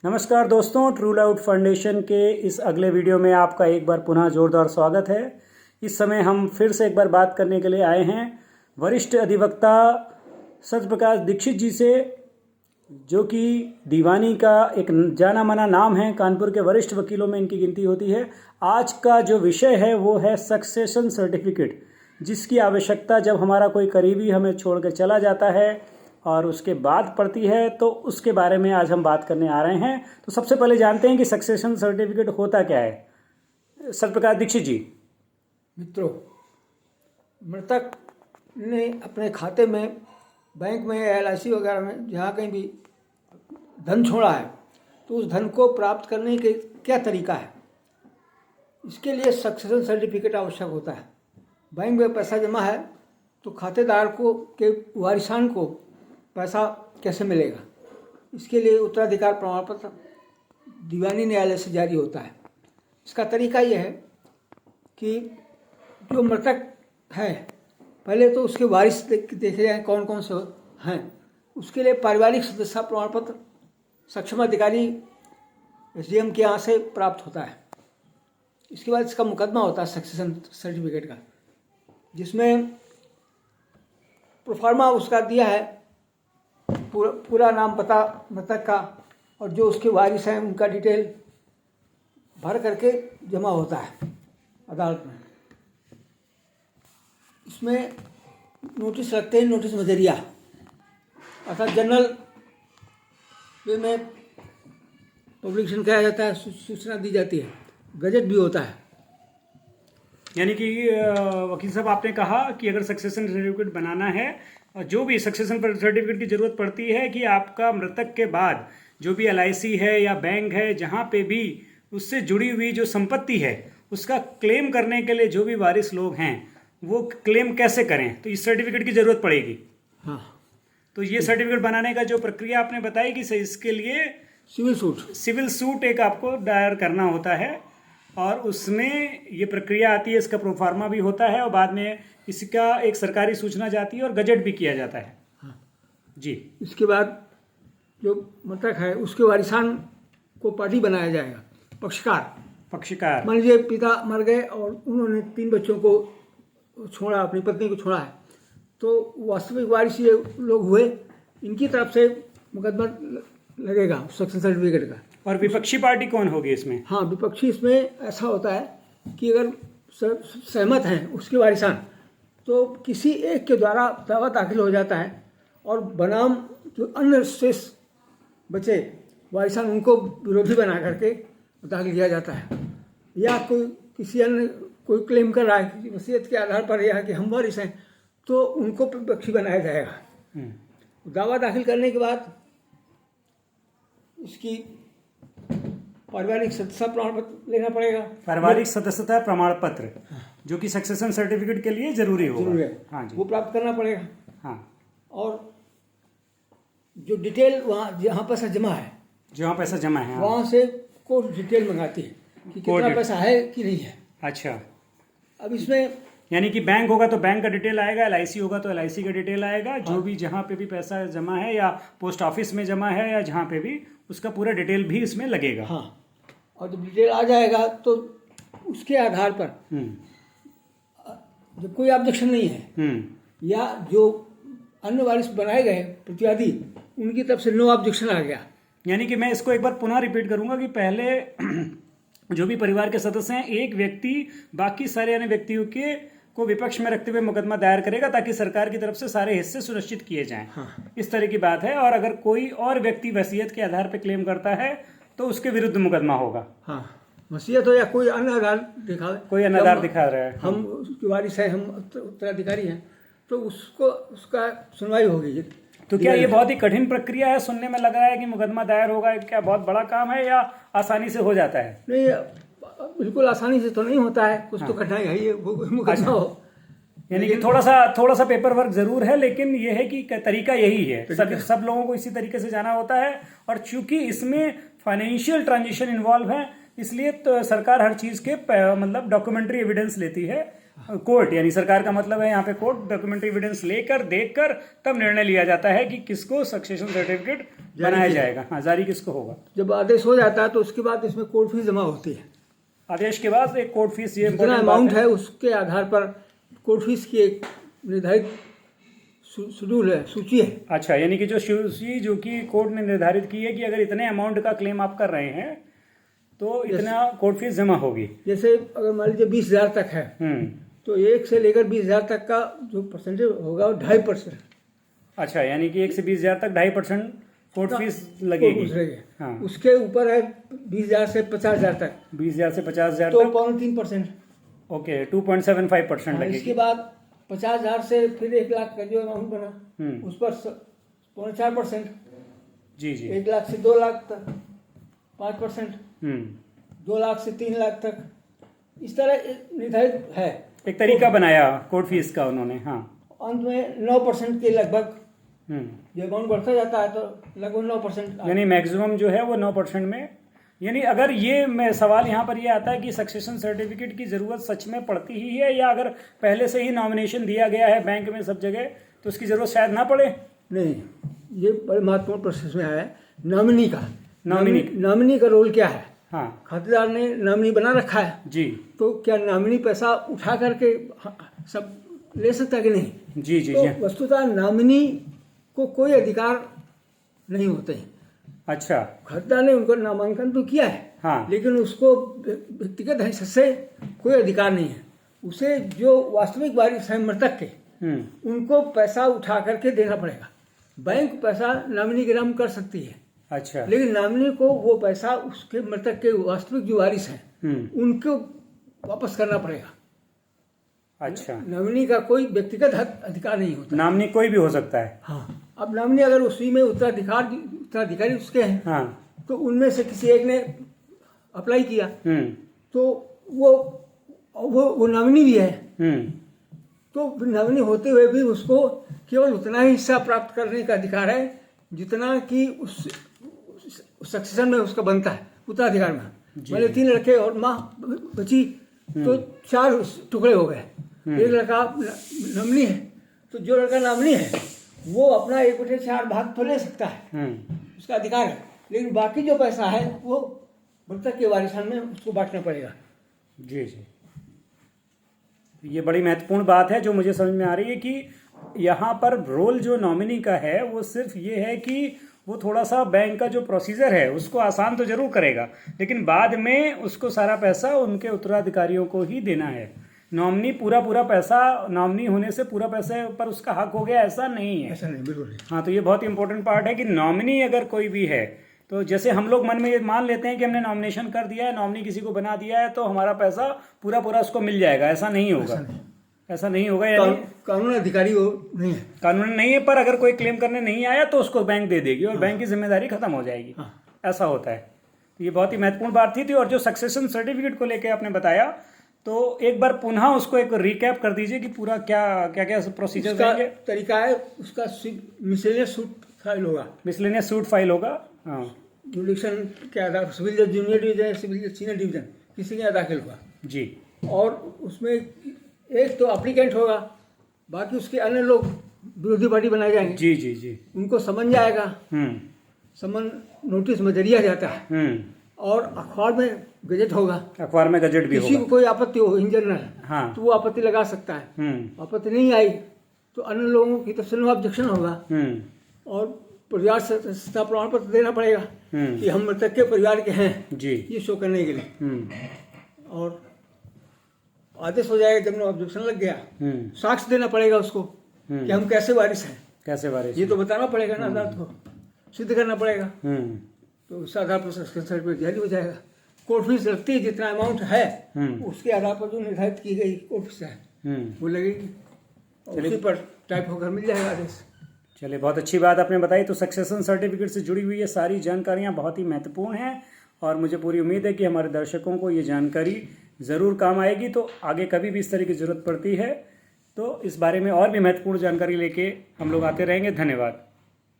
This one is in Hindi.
नमस्कार दोस्तों, ट्रू लाउड फाउंडेशन के इस अगले वीडियो में आपका एक बार पुनः जोरदार स्वागत है। इस समय हम फिर से एक बार बात करने के लिए आए हैं वरिष्ठ अधिवक्ता सत्यप्रकाश दीक्षित जी से, जो कि दीवानी का एक जाना माना नाम है। कानपुर के वरिष्ठ वकीलों में इनकी गिनती होती है। आज का जो विषय है वो है सक्सेशन सर्टिफिकेट, जिसकी आवश्यकता जब हमारा कोई करीबी हमें छोड़कर चला जाता है और उसके बाद पड़ती है, तो उसके बारे में आज हम बात करने आ रहे हैं। तो सबसे पहले जानते हैं कि सक्सेशन सर्टिफिकेट होता क्या है। सत्यप्रकाश दीक्षित जी। मित्रों, मृतक ने अपने खाते में, बैंक में या LIC वगैरह में जहाँ कहीं भी धन छोड़ा है, तो उस धन को प्राप्त करने के क्या तरीका है, इसके लिए सक्सेशन सर्टिफिकेट आवश्यक होता है। बैंक में पैसा जमा है तो खातेदार को के वारिसान को पैसा कैसे मिलेगा, इसके लिए उत्तराधिकार प्रमाण पत्र दीवानी न्यायालय से जारी होता है। इसका तरीका यह है कि जो मृतक है, पहले तो उसके वारिस देखे जाएं कौन कौन से हैं। उसके लिए पारिवारिक सदस्यता प्रमाण पत्र सक्षम अधिकारी SDM के यहाँ से प्राप्त होता है। इसके बाद इसका मुकदमा होता है सक्सेशन सर्टिफिकेट का, जिसमें प्रोफार्मा उसका दिया है, पूरा नाम पता मृतक का, और जो उसके वारिस हैं उनका डिटेल भर करके जमा होता है अदालत में। इसमें नोटिस लगते हैं, नोटिस मजरिया, अर्थात जनरल वे में पब्लिकेशन किया जाता है, सूचना दी जाती है, गजट भी होता है। यानी कि वकील साहब, आपने कहा कि अगर सक्सेशन सर्टिफिकेट बनाना है, और जो भी सक्सेशन सर्टिफिकेट की ज़रूरत पड़ती है कि आपका मृतक के बाद जो भी LIC है या बैंक है, जहाँ पे भी उससे जुड़ी हुई जो संपत्ति है, उसका क्लेम करने के लिए जो भी वारिस लोग हैं वो क्लेम कैसे करें, तो इस सर्टिफिकेट की ज़रूरत पड़ेगी। हाँ, तो ये सर्टिफिकेट बनाने का जो प्रक्रिया आपने बताई कि इसके लिए सिविल सूट एक आपको दायर करना होता है, और उसमें ये प्रक्रिया आती है, इसका प्रोफार्मा भी होता है, और बाद में इसका एक सरकारी सूचना जाती है और गजट भी किया जाता है। हाँ जी। इसके बाद जो मृतक है उसके वारिसान को पार्टी बनाया जाएगा, पक्षकार। मान लीजिए पिता मर गए और उन्होंने 3 बच्चों को छोड़ा, अपनी पत्नी को छोड़ा है, तो वास्तविक वारिस ये लोग हुए, इनकी तरफ से मुकदमा लगेगा सक्सेशन सर्टिफिकेट का। और विपक्षी पार्टी कौन होगी इसमें? हाँ, विपक्षी इसमें ऐसा होता है कि अगर सहमत हैं उसके वारिसान, तो किसी एक के द्वारा दावा दाखिल हो जाता है, और बनाम जो अन्य शेष बचे वारिसान उनको विरोधी बना करके दाखिल किया जाता है। या किसी अन्य कोई क्लेम कर रहा है वसीयत के आधार पर यह कि हम वारिस हैं, तो उनको विपक्षी बनाया जाएगा। दावा दाखिल करने के बाद इसकी पारिवारिक सदस्यता प्रमाण पत्र लेना पड़ेगा। पारिवारिक सदस्यता प्रमाण पत्र, जो कि सक्सेशन सर्टिफिकेट के लिए जरूरी होगा। हाँ जी, वो प्राप्त करना पड़ेगा। हाँ, और जो डिटेल वहाँ जहाँ पैसा जमा है, वहाँ से कोर्ट डिटेल मंगाती है कि कितना पैसा है कि नहीं है। अच्छा, अब इसमें यानी कि बैंक होगा तो बैंक का डिटेल आएगा, LIC होगा तो LIC का डिटेल आएगा, जो भी जहाँ पे भी पैसा जमा है या पोस्ट ऑफिस में जमा है या जहाँ पे भी, उसका पूरा डिटेल भी इसमें लगेगा। हाँ, और जब डिटेल आ जाएगा तो उसके आधार पर जब कोई ऑब्जेक्शन नहीं है, या जो अन्य वारिस बनाए गए प्रतिवादी, उनकी तरफ से नो ऑब्जेक्शन आ गया। यानी कि मैं इसको एक बार पुनः रिपीट करूंगा कि पहले जो भी परिवार के सदस्य हैं, एक व्यक्ति बाकी सारे अन्य व्यक्तियों के को विपक्ष में रखते हुए मुकदमा दायर करेगा, ताकि सरकार की तरफ से सारे हिस्से सुनिश्चित किए जाएं। हाँ। इस तरह की बात है। और अगर कोई और व्यक्ति वसीयत के आधार पर क्लेम करता है तो उसके विरुद्ध मुकदमा होगा। हाँ, वसीयत हो या कोई अन्य आधार दिखा रहा है, हम उसके वारिस हैं, हम उत्तराधिकारी हैं, तो उसका सुनवाई होगी। तो क्या ये बहुत ही कठिन प्रक्रिया है? सुनने में लग रहा है कि मुकदमा दायर होगा, क्या बहुत बड़ा काम है या आसानी से हो जाता है? नहीं, बिल्कुल आसानी से तो नहीं होता है, कुछ तो कठिनाई है ये मुकदमा हो। यानी कि थोड़ा सा पेपर वर्क जरूर है, लेकिन ये है कि तरीका यही है, सब लोगों को इसी तरीके से जाना होता है। और चूंकि इसमें फाइनेंशियल ट्रांजेक्शन इन्वॉल्व है, इसलिए तो सरकार हर चीज़ के मतलब डॉक्यूमेंट्री एविडेंस लेती है। कोर्ट यानी सरकार का मतलब है यहाँ पे कोर्ट डॉक्यूमेंट्री एविडेंस लेकर देखकर तब निर्णय लिया जाता है कि किसको सक्सेशन सर्टिफिकेट बनाया जाएगा, हाँ जारी किसको होगा। जब आदेश हो जाता है तो उसके बाद इसमें कोर्ट फीस जमा होती है। आदेश के बाद एक कोर्ट फीस, ये जितना अमाउंट है उसके आधार पर कोर्ट फीस की एक निर्धारित शेड्यूल है, सूची है। अच्छा, यानी कि जो सूची जो कि कोर्ट ने निर्धारित की है कि अगर इतने अमाउंट का क्लेम आप कर रहे हैं तो इतना कोर्ट फीस जमा होगी। जैसे अगर मान लीजिए 20,000 तक है तो 1 से लेकर 20,000 तक का जो परसेंटेज होगा वो 2.5%। अच्छा, यानी कि 1 से 20,000 तक 2.5% कोर्ट फीस लगेगी। हाँ। उसके ऊपर है 20,000 से 50,000 तक, 20,000 से 50,000 तो तक 3.5%। ओके, 2.75% लगेगी। इसके बाद 50,000 से फिर 1 लाख का जो अमाउंट बना उस पर 4.5%। जी जी। 1 लाख से 2 लाख तक 5%। 2 लाख से 3 लाख तक, इस तरह निर्धारित है। एक तरीका बनाया कोर्ट फीस का उन्होंने। हाँ, अंत में 9% के लगभग जो अमाउंट बढ़ता जाता है तो लगभग 9%, यानी मैक्सिमम जो है वो 9% में। यानी अगर ये मैं सवाल यहाँ पर ये आता है कि सक्सेशन सर्टिफिकेट की ज़रूरत सच में पड़ती ही है, या अगर पहले से ही नॉमिनेशन दिया गया है बैंक में सब जगह तो उसकी ज़रूरत शायद ना पड़े। नहीं, ये बड़े महत्वपूर्ण प्रोसेस में है नॉमिनी का। नॉमिनी का रोल क्या है? हाँ, खातेदार ने नॉमिनी बना रखा है जी, तो क्या नॉमिनी पैसा उठा करके सब ले सकता है कि नहीं? जी जी तो जी। वस्तुतः नॉमिनी को कोई अधिकार नहीं होते हैं। अच्छा, खातेदार ने उनको नामांकन तो किया है, हाँ, लेकिन उसको व्यक्तिगत हैसियत से कोई अधिकार नहीं है। उसे जो वास्तविक वारिस है मृतक के, उनको पैसा उठा करके देना पड़ेगा। बैंक पैसा नॉमिनी के नाम कर सकती है, अच्छा, लेकिन नॉमिनी को वो पैसा उसके मृतक के वास्तविक जो वारिस हैं उनको वापस करना पड़ेगा। अच्छा, नॉमिनी का कोई व्यक्तिगत अधिकार नहीं होता। नॉमिनी कोई भी हो सकता है। हाँ, अब नॉमिनी अगर उसी में उत्तराधिकारी उसके हैं, हाँ, तो उनमें से किसी एक ने अप्लाई किया तो वो नॉमिनी भी है, तो नॉमिनी होते हुए भी उसको केवल उतना ही हिस्सा प्राप्त करने का अधिकार है जितना कि उस सक्सेशन में उसका बनता है उत्तराधिकार में। पहले 3 लड़के और माँ बची तो 4 टुकड़े हो गए। 1 लड़का नॉमिनी है, तो जो लड़का नॉमिनी है वो अपना 1/4 भाग तो ले सकता है, उसका अधिकार है, लेकिन बाकी जो पैसा है वो मृतक के वारिसान में उसको बांटना पड़ेगा। जी जी, ये बड़ी महत्वपूर्ण बात है जो मुझे समझ में आ रही है कि यहाँ पर रोल जो नॉमिनी का है वो सिर्फ ये है कि वो थोड़ा सा बैंक का जो प्रोसीजर है उसको आसान तो जरूर करेगा, लेकिन बाद में उसको सारा पैसा उनके उत्तराधिकारियों को ही देना है। नॉमिनी पूरा पैसा, नॉमिनी होने से पूरा पैसे पर उसका हक हो गया, ऐसा नहीं है। ऐसा नहीं, बिल्कुल नहीं। हाँ, तो ये बहुत इंपॉर्टेंट पार्ट है कि नॉमिनी अगर कोई भी है तो जैसे हम लोग मन में ये मान लेते हैं कि हमने नॉमिनेशन कर दिया है, नॉमिनी किसी को बना दिया है तो हमारा पैसा पूरा उसको मिल जाएगा, ऐसा नहीं होगा। ऐसा नहीं होगा, यानी कानून अधिकारी वो नहीं है, कानून नहीं है, पर अगर कोई क्लेम करने नहीं आया तो उसको बैंक दे देगी और बैंक की जिम्मेदारी खत्म हो जाएगी। ऐसा होता है। तो ये बहुत ही महत्वपूर्ण बात थी। और जो सक्सेशन सर्टिफिकेट को लेके आपने बताया, तो एक बार पुनः उसको एक रिकैप कर दीजिए कि पूरा क्या प्रोसीजर रहेंगे। तरीका है उसका, मिसलेनियस सूट फाइल होगा। मिसलेनियस सूट फाइल होगा, हाँ, जुडिक्शन के आधार पर सिविल जज जूनियर डिवीजन, सिविल जज सीनियर डिवीजन किसी के दाखिल होगा जी। और उसमें एक तो एप्लीकेंट होगा, बाकी उसके अन्य लोग विरोधी पार्टी बनाए जाएंगे। जी जी जी, उनको समन जाएगा, समन नोटिस में दिया जाता है, और अखबार में गजट होगा। अखबार में गजट भी होगा। किसी को कोई आपत्ति हो इन जनरल, हाँ, तो वो आपत्ति लगा सकता है। आपत्ति नहीं आई तो अन्य लोगों की तरफ से नो ऑब्जेक्शन होगा, और परिवार सदस्यता प्रमाण पत्र देना पड़ेगा कि हम मृतक के परिवार के हैं जी, ये शो करने के लिए। और आदेश हो जाएगा जब नो ऑब्जेक्शन लग गया, साक्ष्य देना पड़ेगा उसको कि हम कैसे वारिस हैं, कैसे वारिस, ये तो बताना पड़ेगा ना, अदालत को सिद्ध करना पड़ेगा। तो उस आधार पर सक्सेशन सर्टिफिकेट जारी हो जाएगा। कोर्ट फीस लगती है, जितना अमाउंट है उसके आधार पर जो निर्धारित की गई कोर्ट फीस है वो लगेगी, उसी पर टाइप होकर मिल जाएगा आदेश। चलिए, बहुत अच्छी बात आपने बताई। तो सक्सेशन सर्टिफिकेट से जुड़ी हुई ये सारी जानकारियाँ बहुत ही महत्वपूर्ण हैं और मुझे पूरी उम्मीद है कि हमारे दर्शकों को ये जानकारी ज़रूर काम आएगी। तो आगे कभी भी इस तरह की ज़रूरत पड़ती है तो इस बारे में और भी महत्वपूर्ण जानकारी लेके हम लोग आते रहेंगे। धन्यवाद।